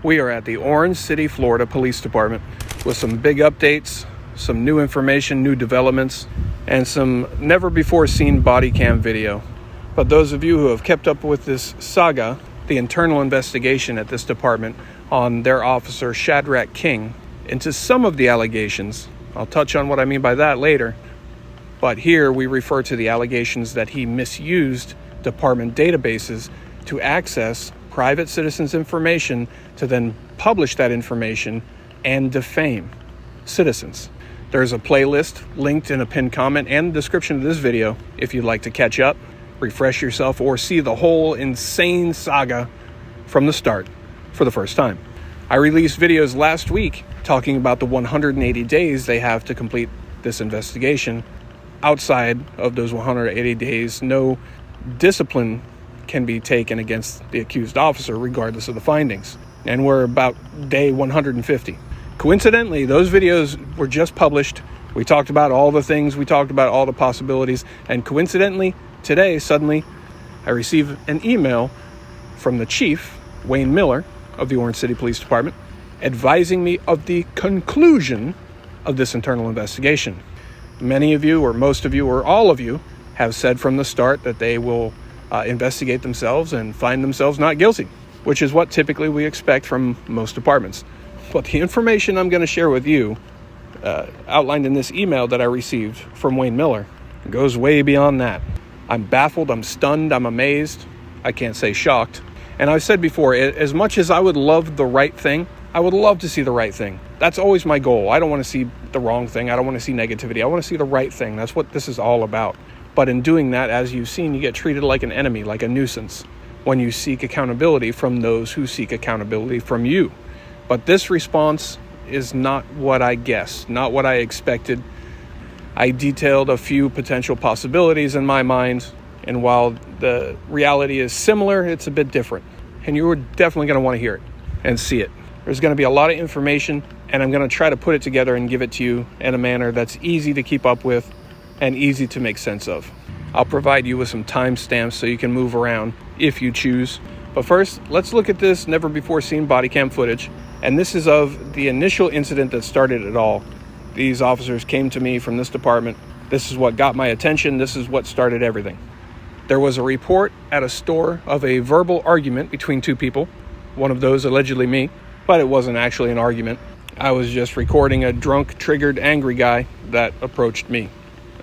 We are at the Orange City, Florida Police Department with some big updates, some new information, new developments, and some never-before-seen body cam video. But those of you who have kept up with this saga, the internal investigation at this department on their officer Shadrach King, into some of the allegations, I'll touch on what I mean by that later, but here we refer to the allegations that he misused department databases to access private citizens' information to then publish that information and defame citizens. There's a playlist linked in a pinned comment and description of this video if you'd like to catch up, refresh yourself, or see the whole insane saga from the start for the first time. I released videos last week talking about the 180 days they have to complete this investigation. Outside of those 180 days, no discipline can be taken against the accused officer regardless of the findings. And we're about day 150. Coincidentally, those videos were just published. We talked about all the things, we talked about all the possibilities, and coincidentally, today, suddenly, I received an email from the chief, Wayne Miller, of the Orange City Police Department, advising me of the conclusion of this internal investigation. Many of you, or most of you, or all of you, have said from the start that they will investigate themselves and find themselves not guilty, which is what typically we expect from most departments. But the information I'm going to share with you, outlined in this email that I received from Wayne Miller, goes way beyond that. I'm baffled, I'm stunned, I'm amazed. I can't say shocked. And I've said before, as much as I would love the right thing, I would love to see the right thing. That's always my goal. I don't want to see the wrong thing. I don't want to see negativity. I want to see the right thing. That's what this is all about. But in doing that, as you've seen, you get treated like an enemy, like a nuisance, when you seek accountability from those who seek accountability from you. But this response is not what I guessed, not what I expected. I detailed a few potential possibilities in my mind, and while the reality is similar, it's a bit different. And you're definitely going to want to hear it and see it. There's going to be a lot of information, and I'm going to try to put it together and give it to you in a manner that's easy to keep up with and easy to make sense of. I'll provide you with some timestamps so you can move around if you choose. But first, let's look at this never-before-seen body cam footage. And this is of the initial incident that started it all. These officers came to me from this department. This is what got my attention. This is what started everything. There was a report at a store of a verbal argument between two people, one of those allegedly me, but it wasn't actually an argument. I was just recording a drunk, triggered, angry guy that approached me.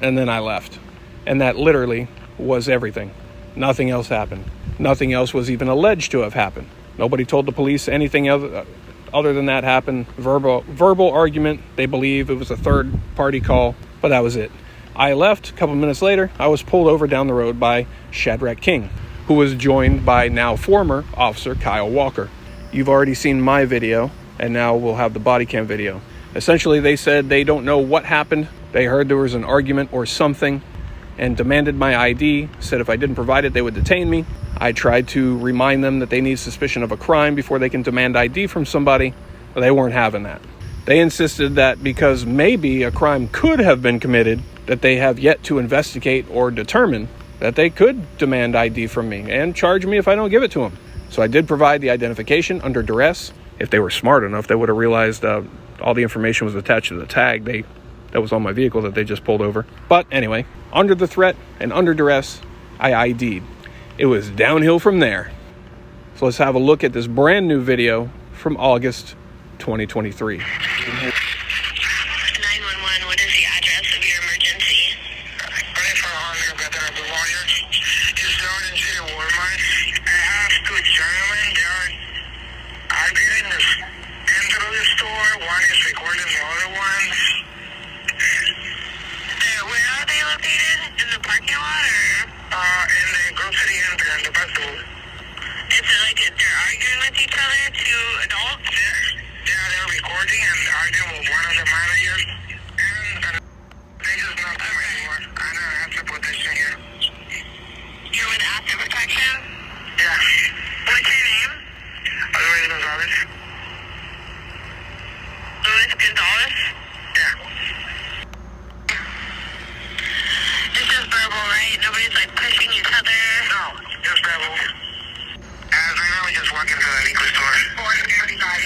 And then I left. And that literally was everything. Nothing else happened. Nothing else was even alleged to have happened. Nobody told the police anything other than that happened. Verbal argument. They believe it was a third-party call, but that was it. I left. A couple minutes later, I was pulled over down the road by Shadrach King, who was joined by now former officer Kyle Walker. You've already seen my video, and now we'll have the body cam video. Essentially, they said they don't know what happened. They heard there was an argument or something and demanded my ID, said if I didn't provide it, they would detain me. I tried to remind them that they need suspicion of a crime before they can demand ID from somebody, but they weren't having that. They insisted that because maybe a crime could have been committed that they have yet to investigate or determine, that they could demand ID from me and charge me if I don't give it to them. So I did provide the identification under duress. If they were smart enough, they would have realized all the information was attached to the tag that was on my vehicle that they just pulled over. But anyway, under the threat and under duress, I ID'd. It was downhill from there. So let's have a look at this brand new video from August 2023. 911, what is the address of your emergency? 2400 Veteran Memorial. It's down in City Walmart. I have two gentlemen. They are arguing in the center of the store. One is recording the other one. Where are they located? In the parking lot or? In the grocery entrance, the festival. Is it like they're arguing with each other, two adults? Yeah, they're recording and arguing with one of the managers. And they just not them anymore. I don't have to put this in here. You're with Asset Protection? Yeah. What's your name? Luis Gonzalez. Luis Gonzalez? Yeah. It's just verbal, right? Nobody's like pushing each other? No, just verbal. As right now, we just walk into the liquor store. 475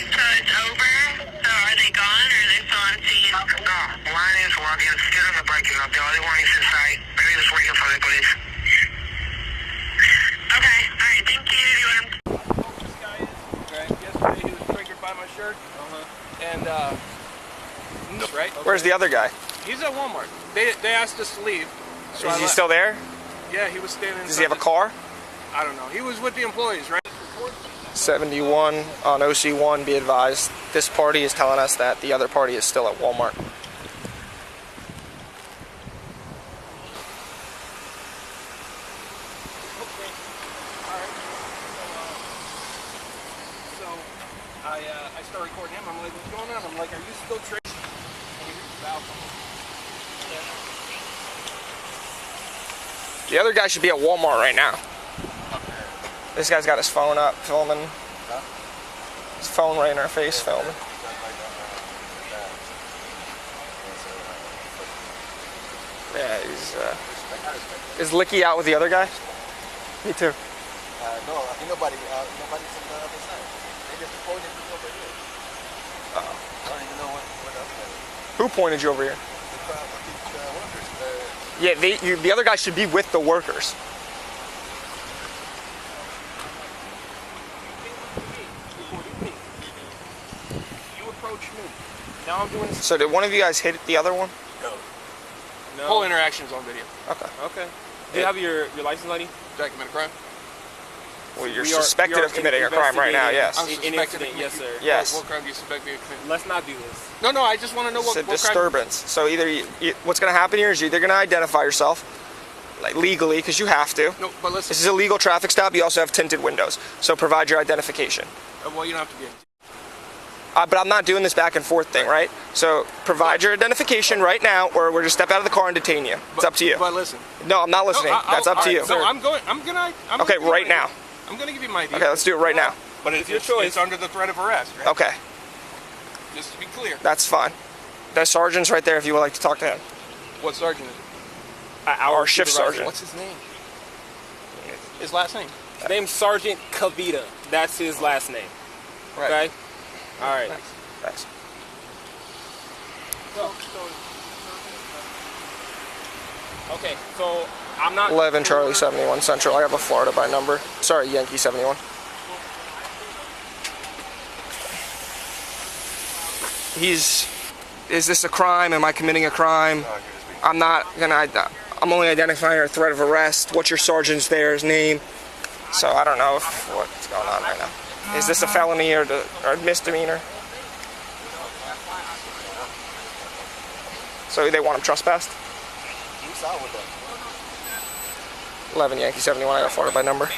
my shirt. And no, right? Where's the other guy? He's at Walmart. They asked us to leave. So Is he still there? Yeah, he was standing. Does he have a car? I don't know. He was with the employees, right? 71 on OC1, be advised. This party is telling us that the other party is still at Walmart. I start recording him. I'm like, what's going on? I'm like, are you still trading? And he reaches out. The other guy should be at Walmart right now. This guy's got his phone up, filming. His phone right in our face, filming. Yeah, is Licky out with the other guy? Me too. No, I think nobody's on the other side. They just pointed me over here. I don't even know what else that is. Who pointed you over here? The workers. Yeah, the other guy should be with the workers. You approached me. Now I'm doing this. So did one of you guys hit the other one? No. Whole interaction's on video. Okay. Okay. Do you have your license ID? Document a crime. Well, you're We are- suspected we are of committing a crime right now, yes. I'm In suspected incident, of yes, sir. Yes. What crime do you suspect me of committing? Let's not do this. No, I just want to know It's a what crime. disturbance. So either what's going to happen here is you're either going to identify yourself, like legally, because you have to. No, but listen. This is a legal traffic stop. You also have tinted windows, so provide your identification. Well, you don't have to be. But I'm not doing this back and forth thing, right? So provide your identification right now, or we're just step out of the car and detain you. It's up to you. But listen. No, I'm not listening. That's up to you. No, I'm gonna. Okay, right now. I'm gonna give you my ID. Okay, let's do it right now. But it's your choice. It's under the threat of arrest, right? Okay, Just to be clear. that's fine. The sergeant's right there if you would like to talk to him. What sergeant is it? Our shift supervisor. sergeant. What's his name? His last name. His name's Sergeant Kavita. That's his last name. Right. Okay? All right. Thanks. Okay, so I'm not... 11 Charlie 71 Central. I have a Florida by number. Sorry, Yankee 71. Is this a crime? Am I committing a crime? I'm not gonna, I'm only identifying a threat of arrest. What's your sergeant's there, his name? So I don't know what's going on right now. Is this a felony or a misdemeanor? So they want him trespassed? Who's out with them? 11 Yankee 71, I got Florida by number.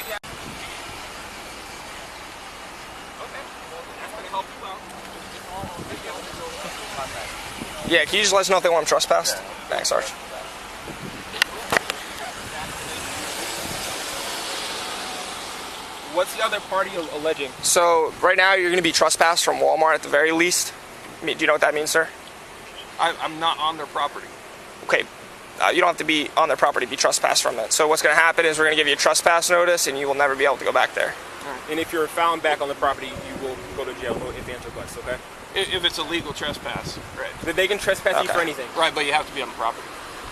Yeah, can you just let us know if they want him trespassed? Thanks, Sarge. What's the other party alleging? So right now you're going to be trespassed from Walmart at the very least. I mean, do you know what that means, sir? I'm not on their property. Okay, you don't have to be on their property to be trespassed from it. So what's going to happen is we're going to give you a trespass notice and you will never be able to go back there. And if you're found back on the property, you will go to jail if the answer is okay? If it's a legal trespass, right? They can trespass you for anything. Right, but you have to be on the property.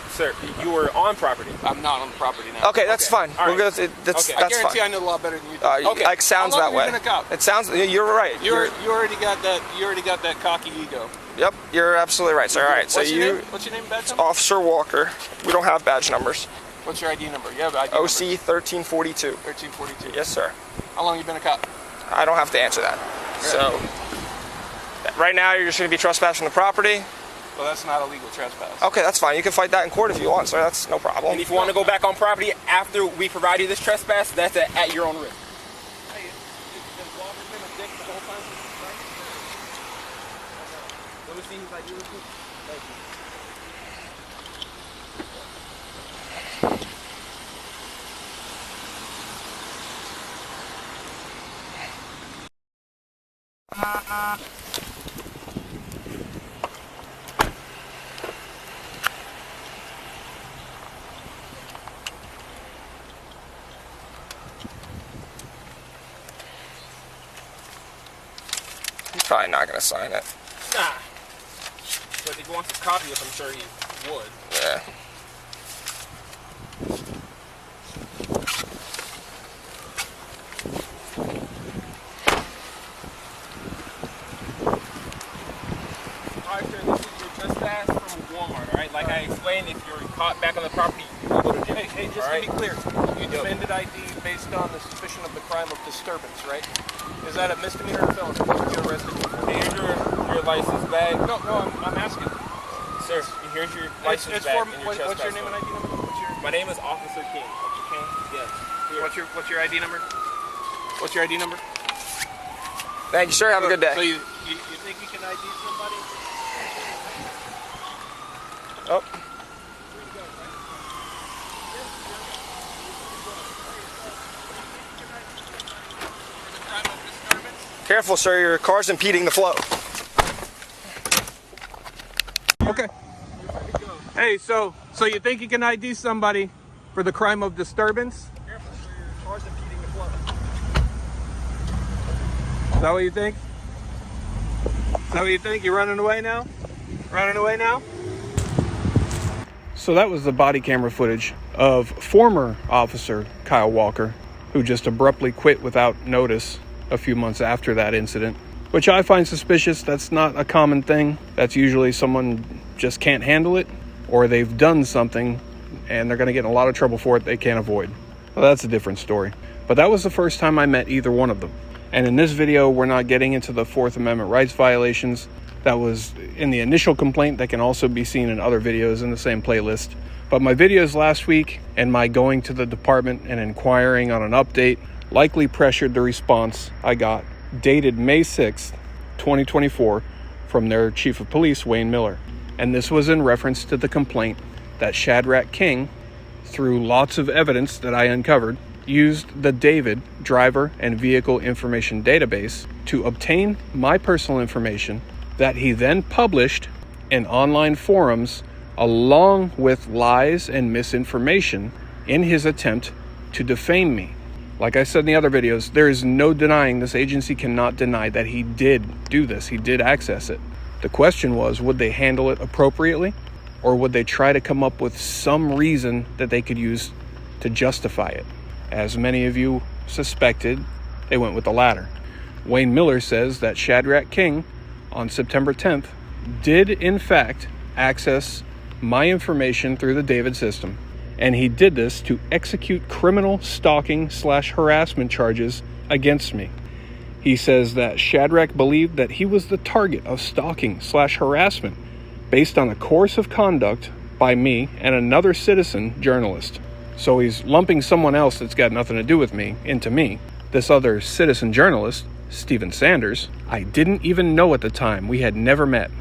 Sir, you were on property. I'm not on the property now. Okay, that's fine. All We're right. good. That's I guarantee fine. I know a lot better than you do. Okay. It sounds How long that way. have you been a cop? It sounds. You're right. You already got that. You already got that cocky ego. Yep, you're absolutely right, sir. All right, so What's your name? What's your name, badge number? Officer Walker. We don't have badge numbers. What's your ID number? You have ID OC 1342. 1342. Yes, sir. How long you been a cop? I don't have to answer that. So, right now you're just going to be trespassed from the property. Well, that's not a legal trespass. Okay, that's fine. You can fight that in court if you want, sir. That's no problem. And if you want to go back on property after we provide you this trespass, that's at your own risk. Hey, has Walker been a dick the whole time? Let me see his ID real quick. Thank you. He's probably not going to sign it. Nah. But if he wants to copy it, I'm sure he would. Yeah. like I explained, if you're caught back on the property, you will go to jail. Hey, just All to right? be clear, you demanded ID based on the suspicion of the crime of disturbance, right? Is that a misdemeanor or a felony? What were you arrested for? Here's your license bag. No, I'm asking. Sir, here's your license It's bag for, and your what's your trespass name and phone. ID number? My name is Officer King. King? Yes. Here. What's your ID number? What's your ID number? Thank you, sir. Have a good So day. you think you can ID somebody? Oh. Careful, sir. Your car's impeding the flow. Okay. Hey, so you think you can ID somebody for the crime of disturbance? Careful, sir. Your car's impeding the flow. Is that what you think? Is that what you think? You're running away now? Running away now? So that was the body camera footage of former officer Kyle Walker, who just abruptly quit without notice a few months after that incident, which I find suspicious. That's not a common thing. That's usually someone just can't handle it, or they've done something and they're going to get in a lot of trouble for it they can't avoid. Well, that's a different story. But that was the first time I met either one of them. And in this video, we're not getting into the Fourth Amendment rights violations. That was in the initial complaint that can also be seen in other videos in the same playlist. But my videos last week and my going to the department and inquiring on an update likely pressured the response I got, dated May 6th, 2024, from their chief of police, Wayne Miller. And this was in reference to the complaint that Shadrach King, through lots of evidence that I uncovered, used the David driver and vehicle information database to obtain my personal information that he then published in online forums along with lies and misinformation in his attempt to defame me. Like I said in the other videos, there is no denying, this agency cannot deny that he did do this. He did access it. The question was, would they handle it appropriately, or would they try to come up with some reason that they could use to justify it? As many of you suspected, they went with the latter. Wayne Miller says that Shadrach King, on September 10th, did in fact access my information through the David system. And he did this to execute criminal stalking/harassment charges against me. He says that Shadrach believed that he was the target of stalking/harassment based on a course of conduct by me and another citizen journalist. So he's lumping someone else that's got nothing to do with me into me. This other citizen journalist, Stephen Sanders, I didn't even know at the time. We had never met.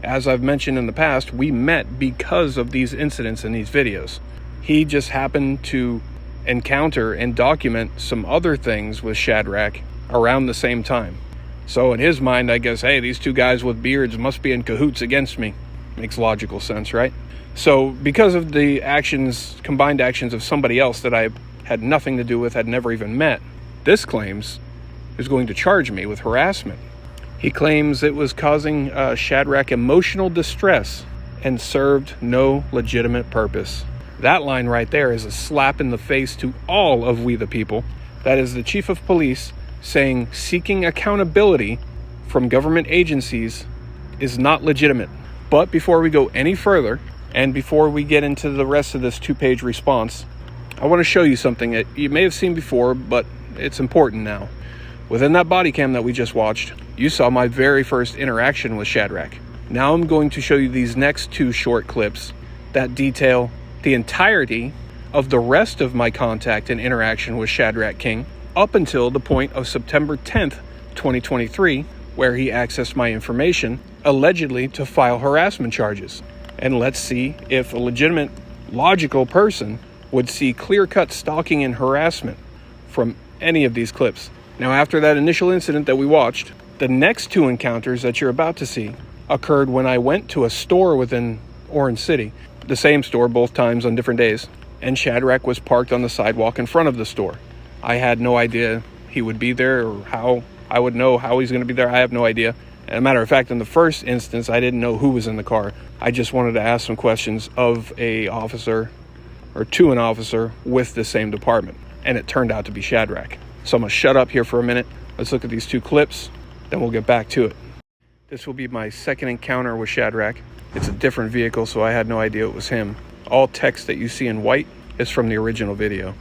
As I've mentioned in the past, we met because of these incidents in these videos. He just happened to encounter and document some other things with Shadrach around the same time. So in his mind, I guess, hey, these two guys with beards must be in cahoots against me. Makes logical sense, right? So because of the actions, combined actions of somebody else that I had nothing to do with, had never even met, this claims is going to charge me with harassment. He claims it was causing Shadrach emotional distress and served no legitimate purpose. That line right there is a slap in the face to all of we the people. That is the chief of police saying seeking accountability from government agencies is not legitimate. But before we go any further, and before we get into the rest of this 2-page response, I want to show you something that you may have seen before, but it's important now. Within that body cam that we just watched, you saw my very first interaction with Shadrach. Now I'm going to show you these next 2 short clips that detail the entirety of the rest of my contact and interaction with Shadrach King up until the point of September 10th, 2023, where he accessed my information, allegedly to file harassment charges. And let's see if a legitimate, logical person would see clear-cut stalking and harassment from any of these clips. Now, after that initial incident that we watched, the next 2 encounters that you're about to see occurred when I went to a store within Orange City, the same store both times on different days, and Shadrach was parked on the sidewalk in front of the store. I had no idea he would be there, or how I would know how he's going to be there. I have no idea. As a matter of fact, in the first instance, I didn't know who was in the car. I just wanted to ask some questions of a officer, or to an officer with the same department, and it turned out to be Shadrach. So I'm going to shut up here for a minute. Let's look at these 2 clips, then we'll get back to it. This will be my second encounter with Shadrach. It's a different vehicle, so I had no idea it was him. All text that you see in white is from the original video.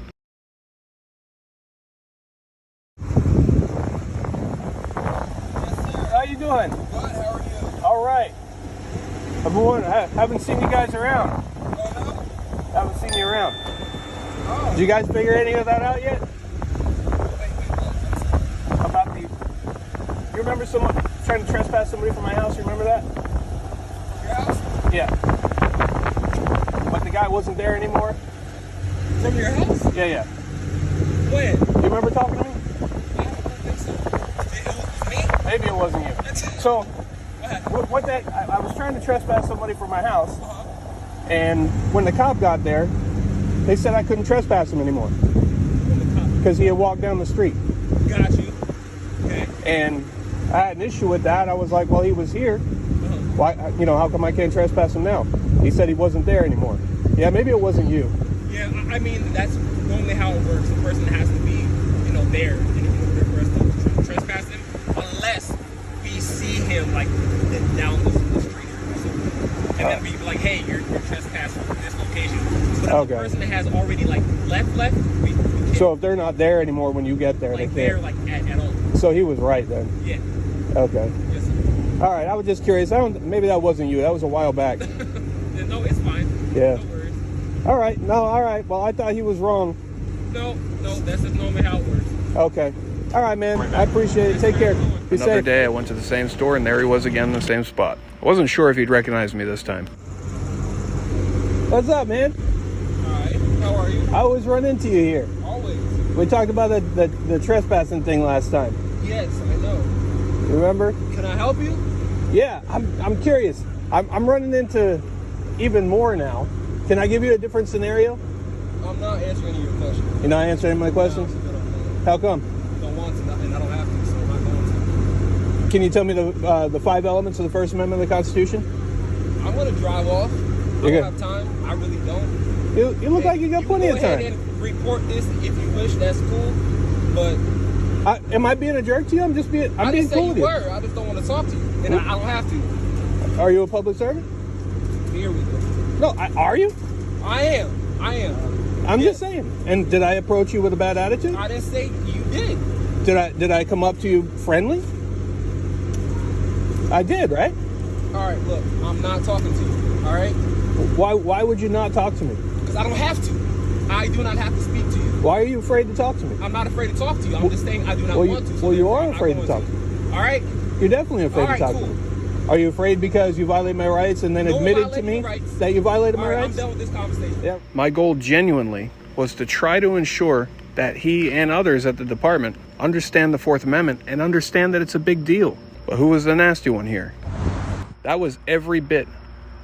How you doing? Good, how are you? All right. I haven't seen you guys around. Haven't seen you around. Did you guys figure any of that out yet? About the... You remember someone trying to trespass somebody from my house? You remember that? Your house? Yeah. But the guy wasn't there anymore? From your house? Yeah. When? You remember talking to me? I don't think so. It was me? Maybe it wasn't you. So, I was trying to trespass somebody from my house, and when the cop got there, they said I couldn't trespass him anymore because he had walked down the street. Got you. Okay. And I had an issue with that. I was like, well, he was here. Why? How come I can't trespass him now? He said he wasn't there anymore. Yeah, maybe it wasn't you. Yeah, I mean, that's normally how it works. The person has to be, there in order for us to trespass him, unless we see him, like, down the street or something. And then we be like, hey, you're trespassing from this location. But if the person that has already, like, left, we can't. So if they're not there anymore when you get there, Like, they can't. there, like, at all. So he was right then. Yeah. Okay. Yes, sir. All right, I was just curious. Maybe that wasn't you. That was a while back. No, it's fine. Yeah. No worries. All right. No, all right. Well, I thought he was wrong. No, that's just normally how it works. Okay. All right, man. I appreciate it. Take care. Be Another safe. day, I went to the same store, and there he was again in the same spot. I wasn't sure if he'd recognize me this time. What's up, man? Alright, how are you? I always run into you here. Always. We talked about the trespassing thing last time. Yes, I know. You remember? Can I help you? Yeah, I'm curious. I'm running into even more now. Can I give you a different scenario? I'm not answering your question. You're not answering my questions? How come? I don't want to, and I don't have to, so I'm not going to. Can you tell me the 5 elements of the First Amendment of the Constitution? I'm going to drive off. I don't have time. I really don't. You look like you got plenty of time. Go ahead and report this if you wish. That's cool. But am I being a jerk to you? I'm being cool with you. I just don't want to talk to you, and I don't have to. Are you a public servant? Here we go. No, are you? I am. I'm just saying. And did I approach you with a bad attitude? I didn't say you did. Did I come up to you friendly? I did, right? All right, look, I'm not talking to you. All right? Why would you not talk to me? Because I don't have to. I do not have to speak to you. Why are you afraid to talk to me? I'm not afraid to talk to you. I'm just saying I do not want to. So you are afraid to talk to me. All right? You're definitely afraid to talk cool. to me. Are you afraid because you violated my rights and then admitted to me that you violated my rights? I'm done with this conversation. Yeah. My goal genuinely was to try to ensure that he and others at the department understand the Fourth Amendment and understand that it's a big deal. But who was the nasty one here? That was every bit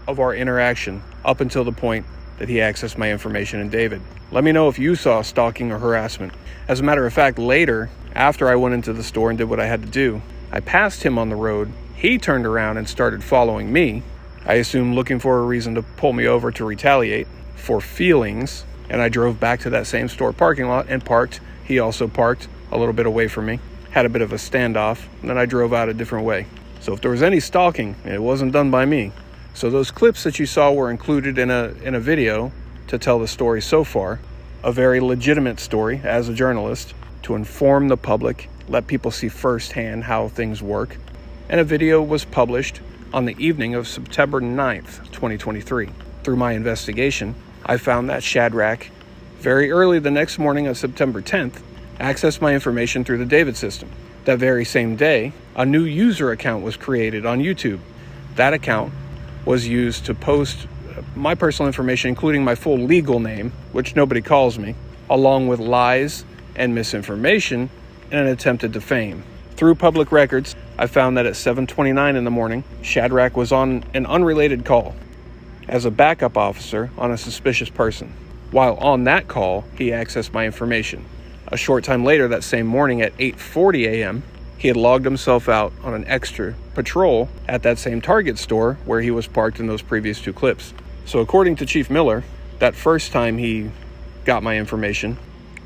of our interaction up until the point that he accessed my information in David. Let me know if you saw stalking or harassment. As a matter of fact, later, after I went into the store and did what I had to do, I passed him on the road. He turned around and started following me. I assume looking for a reason to pull me over to retaliate for feelings. And I drove back to that same store parking lot and parked. He also parked a little bit away from me. Had a bit of a standoff. And then I drove out a different way. So if there was any stalking, it wasn't done by me. So those clips that you saw were included in a video to tell the story so far. A very legitimate story as a journalist to inform the public, let people see firsthand how things work. And a video was published on the evening of September 9th, 2023. Through my investigation, I found that Shadrach, very early the next morning of September 10th, accessed my information through the David system. That very same day, a new user account was created on YouTube. That account was used to post my personal information, including my full legal name, which nobody calls me, along with lies and misinformation in an attempt to defame. Through public records, I found that at 7:29 in the morning, Shadrach was on an unrelated call as a backup officer on a suspicious person. While on that call, he accessed my information. A short time later that same morning at 8:40 a.m., he had logged himself out on an extra patrol at that same Target store where he was parked in those previous 2 clips. So according to Chief Miller, that first time he got my information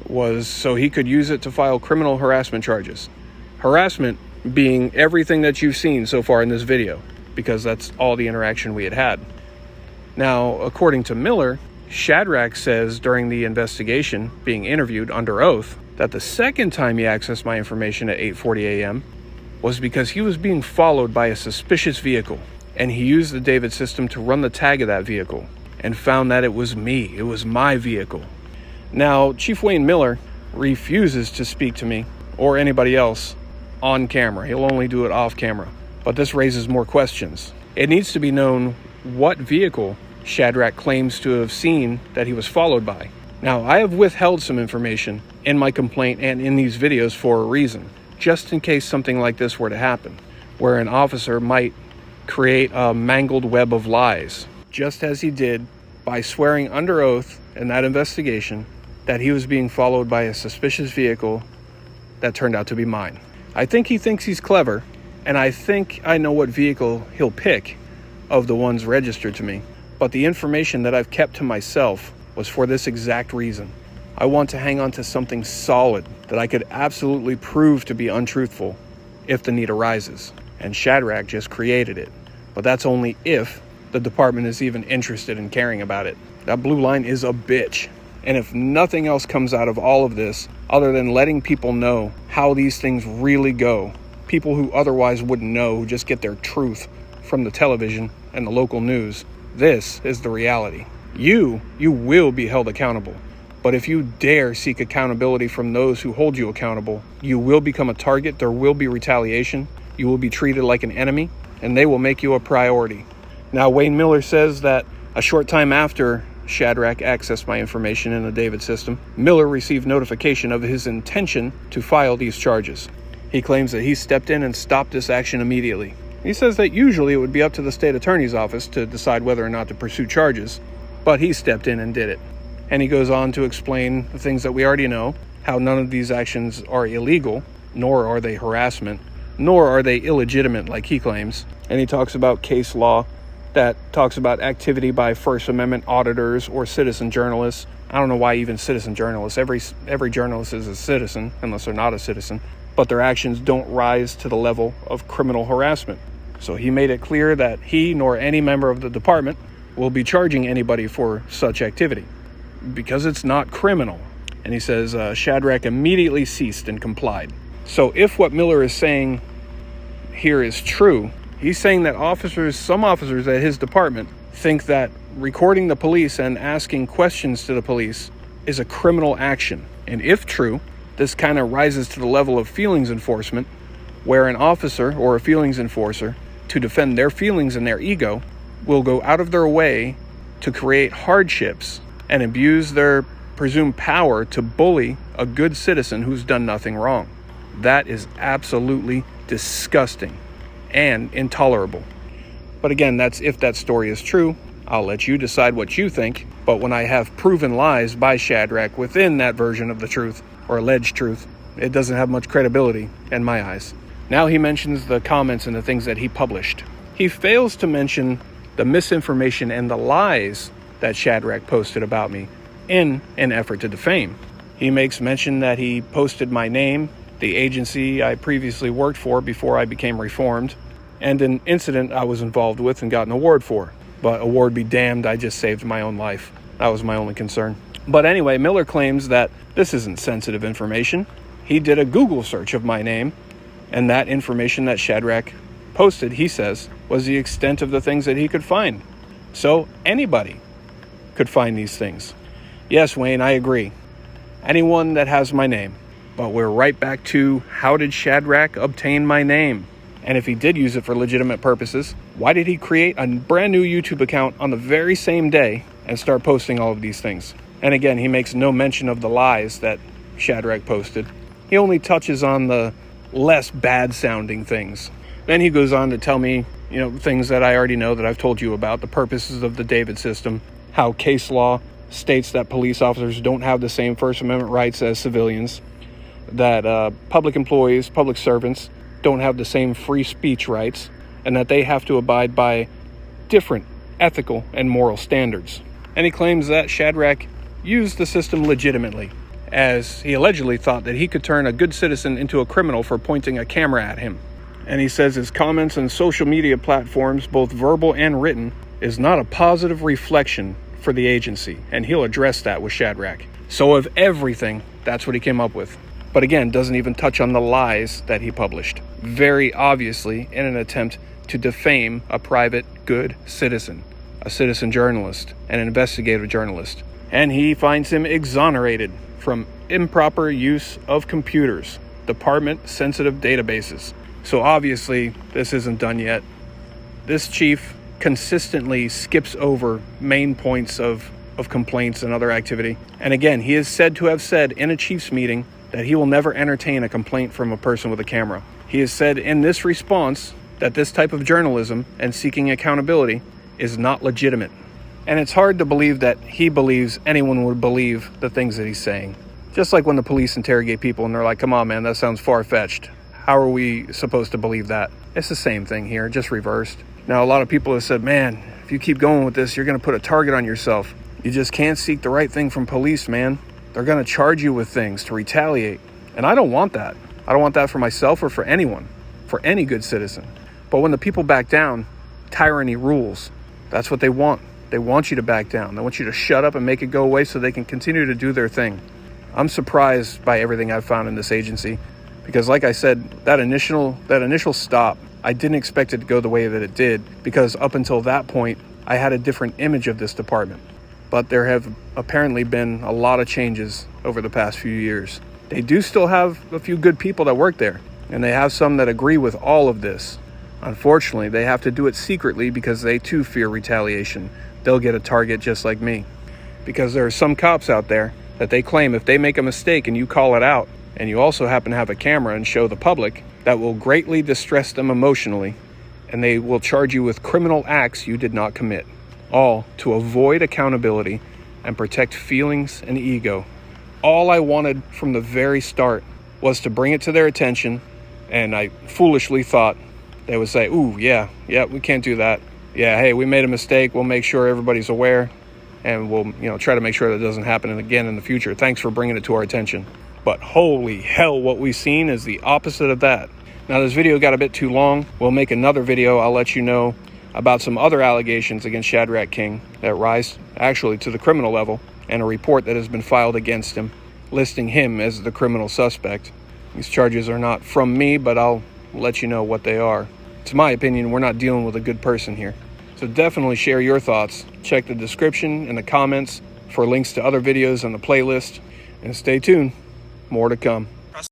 was so he could use it to file criminal harassment charges. Harassment being everything that you've seen so far in this video. because that's all the interaction we had had. Now, according to Miller, Shadrach says during the investigation, being interviewed under oath, that the second time he accessed my information at 8:40 a.m. was because he was being followed by a suspicious vehicle, and he used the David system to run the tag of that vehicle and found that it was me. It was my vehicle. Now, Chief Wayne Miller refuses to speak to me or anybody else on camera. He'll only do it off camera. But this raises more questions. It needs to be known what vehicle Shadrach claims to have seen that he was followed by. Now, I have withheld some information in my complaint and in these videos for a reason, just in case something like this were to happen, where an officer might create a mangled web of lies, just as he did by swearing under oath in that investigation that he was being followed by a suspicious vehicle that turned out to be mine. I think he thinks he's clever, and I think I know what vehicle he'll pick of the ones registered to me. But the information that I've kept to myself was for this exact reason. I want to hang on to something solid that I could absolutely prove to be untruthful if the need arises. And Shadrach just created it. But that's only if the department is even interested in caring about it. That blue line is a bitch. And if nothing else comes out of all of this, other than letting people know how these things really go, people who otherwise wouldn't know, who just get their truth from the television and the local news, this is the reality. You will be held accountable. But if you dare seek accountability from those who hold you accountable, you will become a target, there will be retaliation, you will be treated like an enemy, and they will make you a priority. Now, Wayne Miller says that a short time after Shadrach accessed my information in the David system, Miller received notification of his intention to file these charges. He claims that he stepped in and stopped this action immediately. He says that usually it would be up to the state attorney's office to decide whether or not to pursue charges, but he stepped in and did it. And he goes on to explain the things that we already know, how none of these actions are illegal, nor are they harassment, nor are they illegitimate like he claims. And he talks about case law that talks about activity by First Amendment auditors or citizen journalists. I don't know why even citizen journalists. Every journalist is a citizen, unless they're not a citizen. But their actions don't rise to the level of criminal harassment. So he made it clear that he nor any member of the department will be charging anybody for such activity, because it's not criminal. And he says Shadrach immediately ceased and complied. So if what Miller is saying here is true, he's saying that some officers at his department think that recording the police and asking questions to the police is a criminal action. And if true, this kind of rises to the level of feelings enforcement, where an officer or a feelings enforcer, to defend their feelings and their ego, will go out of their way to create hardships and abuse their presumed power to bully a good citizen who's done nothing wrong. That is absolutely disgusting and intolerable. But again, that's if that story is true. I'll let you decide what you think. But when I have proven lies by Shadrach within that version of the truth, or alleged truth, it doesn't have much credibility in my eyes. Now he mentions the comments and the things that he published. He fails to mention the misinformation and the lies that Shadrach posted about me in an effort to defame. He makes mention that he posted my name, the agency I previously worked for before I became reformed, and an incident I was involved with and got an award for. But award be damned, I just saved my own life. That was my only concern. But anyway, Miller claims that this isn't sensitive information. He did a Google search of my name, and that information that Shadrach posted, he says, was the extent of the things that he could find. So anybody could find these things. Yes, Wayne, I agree. Anyone that has my name. But we're right back to, how did Shadrach obtain my name? And if he did use it for legitimate purposes, why did he create a brand new YouTube account on the very same day and start posting all of these things? And again, he makes no mention of the lies that Shadrach posted. He only touches on the less bad sounding things. Then he goes on to tell me, things that I already know that I've told you about, the purposes of the David system, how case law states that police officers don't have the same First Amendment rights as civilians, that public employees, public servants don't have the same free speech rights, and that they have to abide by different ethical and moral standards. And he claims that Shadrach used the system legitimately, as he allegedly thought that he could turn a good citizen into a criminal for pointing a camera at him. And he says his comments on social media platforms, both verbal and written, is not a positive reflection for the agency, and he'll address that with Shadrach. So of everything, that's what he came up with. But again, doesn't even touch on the lies that he published. Very obviously in an attempt to defame a private, good citizen, a citizen journalist, an investigative journalist. And he finds him exonerated from improper use of computers, department-sensitive databases. So obviously, this isn't done yet. This chief consistently skips over main points of complaints and other activity. And again, he is said to have said in a chief's meeting that he will never entertain a complaint from a person with a camera. He has said in this response that this type of journalism and seeking accountability is not legitimate. And it's hard to believe that he believes anyone would believe the things that he's saying. Just like when the police interrogate people and they're like, come on, man, that sounds far-fetched. How are we supposed to believe that? It's the same thing here, just reversed. Now, a lot of people have said, man, if you keep going with this, you're going to put a target on yourself. You just can't seek the right thing from police, man. They're going to charge you with things to retaliate. And I don't want that. I don't want that for myself or for anyone, for any good citizen. But when the people back down, tyranny rules. That's what they want. They want you to back down. They want you to shut up and make it go away so they can continue to do their thing. I'm surprised by everything I've found in this agency because, like I said, that initial stop, I didn't expect it to go the way that it did because up until that point, I had a different image of this department. But there have apparently been a lot of changes over the past few years. They do still have a few good people that work there, and they have some that agree with all of this. Unfortunately, they have to do it secretly because they too fear retaliation. They'll get a target just like me. Because there are some cops out there that they claim if they make a mistake and you call it out, and you also happen to have a camera and show the public, that will greatly distress them emotionally, and they will charge you with criminal acts you did not commit, all to avoid accountability and protect feelings and ego. All I wanted from the very start was to bring it to their attention, and I foolishly thought they would say, ooh, yeah, we can't do that. Yeah, hey, we made a mistake. We'll make sure everybody's aware. And we'll, try to make sure that doesn't happen again in the future. Thanks for bringing it to our attention. But holy hell, what we've seen is the opposite of that. Now, this video got a bit too long. We'll make another video. I'll let you know about some other allegations against Shadrach King that rise actually to the criminal level, and a report that has been filed against him, listing him as the criminal suspect. These charges are not from me, but I'll let you know what they are. To my opinion, we're not dealing with a good person here. So definitely share your thoughts. Check the description and the comments for links to other videos on the playlist. And stay tuned. More to come.